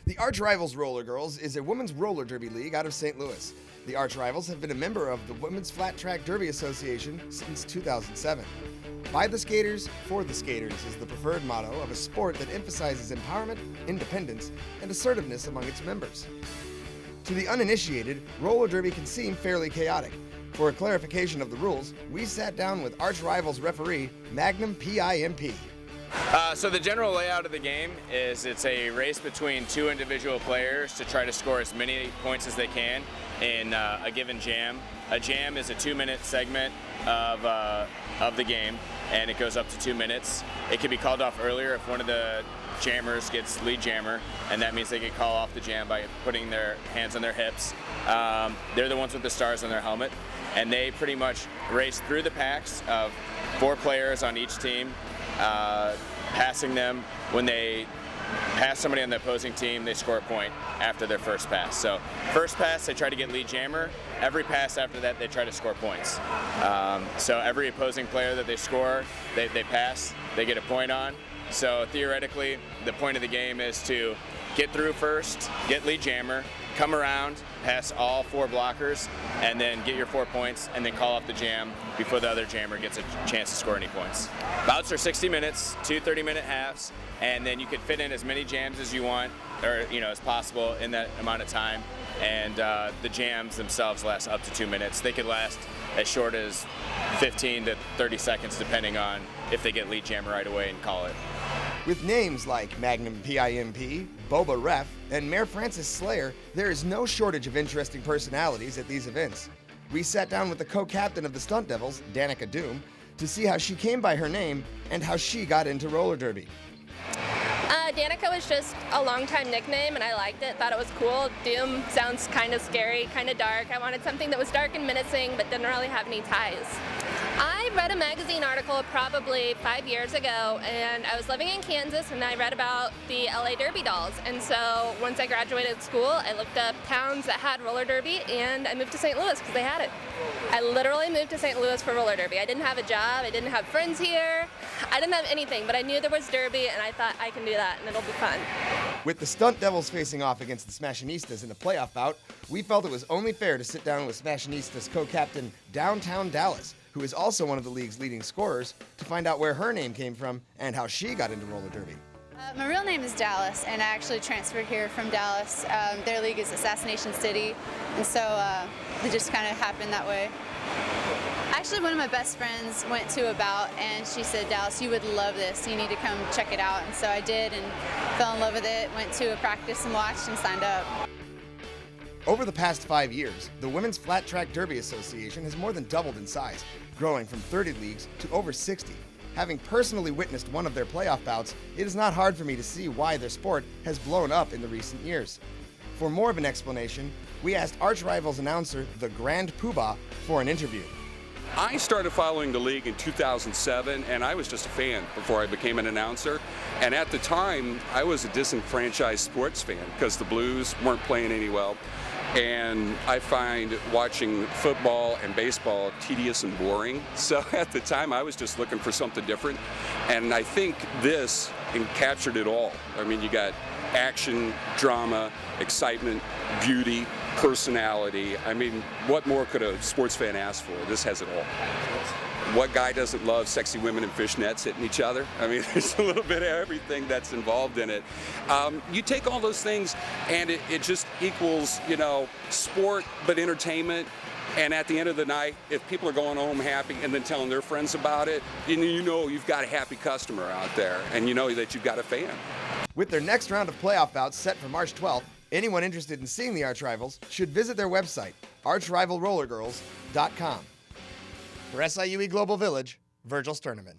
The Arch Rivals Rollergirls is a women's roller derby league out of St. Louis. The Arch Rivals have been a member of the Women's Flat Track Derby Association since 2007. By the skaters, for the skaters is the preferred motto of a sport that emphasizes empowerment, independence, and assertiveness among its members. To the uninitiated, roller derby can seem fairly chaotic. For a clarification of the rules, we sat down with Arch Rivals referee Magnum PIMP. So the general layout of the game is it's a race between two individual players to try to score as many points as they can in a given jam. A jam is a 2-minute segment of the game, and it goes up to 2 minutes. It can be called off earlier if one of the jammers gets lead jammer, and that means they can call off the jam by putting their hands on their hips. They're the ones with the stars on their helmet, and they pretty much race through the packs of 4 players on each team, passing them. When they pass somebody on the opposing team, they score a point after their first pass. So first pass, they try to get lead jammer. Every pass after that, they try to score points. So every opposing player that they score, they pass, they get a point on. So theoretically, the point of the game is to get through first, get lead jammer, come around, pass all 4 blockers, and then get your 4 points, and then call off the jam before the other jammer gets a chance to score any points. Bouts are 60 minutes, 2 30-minute halves, and then you can fit in as many jams as you want, or as possible in that amount of time. And the jams themselves last up to 2 minutes. They could last as short as 15 to 30 seconds, depending on if they get lead jammer right away and call it. With names like Magnum PIMP, Boba Ref, and Mayor Francis Slayer, there is no shortage of interesting personalities at these events. We sat down with the co-captain of the Stunt Devils, Danica Doom, to see how she came by her name and how she got into roller derby. Danica was just a long-time nickname, and I liked it, thought it was cool. Doom sounds kind of scary, kind of dark. I wanted something that was dark and menacing, but didn't really have any ties. I read a magazine article probably 5 years ago, and I was living in Kansas, and I read about the LA Derby dolls. And so once I graduated school, I looked up towns that had roller derby, and I moved to St. Louis because they had it. I literally moved to St. Louis for roller derby. I didn't have a job, I didn't have friends here, I didn't have anything, but I knew there was derby, and I thought I can do that, and it'll be fun. With the Stunt Devils facing off against the Smashinistas in a playoff bout, we felt it was only fair to sit down with Smashinistas co-captain Downtown Dallas, who is also one of the league's leading scorers, to find out where her name came from and how she got into roller derby. My real name is Dallas, and I actually transferred here from Dallas. Their league is Assassination City, and so it just kind of happened that way. Actually, one of my best friends went to a bout, and she said, "Dallas, you would love this. You need to come check it out." And so I did, and fell in love with it, went to a practice and watched and signed up. Over the past 5 years, the Women's Flat Track Derby Association has more than doubled in size, growing from 30 leagues to over 60. Having personally witnessed one of their playoff bouts, it is not hard for me to see why their sport has blown up in the recent years. For more of an explanation, we asked Arch Rivals announcer The Grand Poobah for an interview. I started following the league in 2007, and I was just a fan before I became an announcer. And at the time, I was a disenfranchised sports fan because the Blues weren't playing any well. And I find watching football and baseball tedious and boring. So at the time, I was just looking for something different. And I think this captured it all. I mean, you got action, drama, excitement, beauty, personality. I mean, what more could a sports fan ask for? This has it all. What guy doesn't love sexy women in fishnets hitting each other? I mean, there's a little bit of everything that's involved in it. You take all those things, and it just equals, sport but entertainment. And at the end of the night, if people are going home happy and then telling their friends about it, you've got a happy customer out there, and you know that you've got a fan. With their next round of playoff bouts set for March 12th, anyone interested in seeing the Arch Rivals should visit their website, archrivalrollergirls.com. For SIUE Global Village, Virgil Sterneman.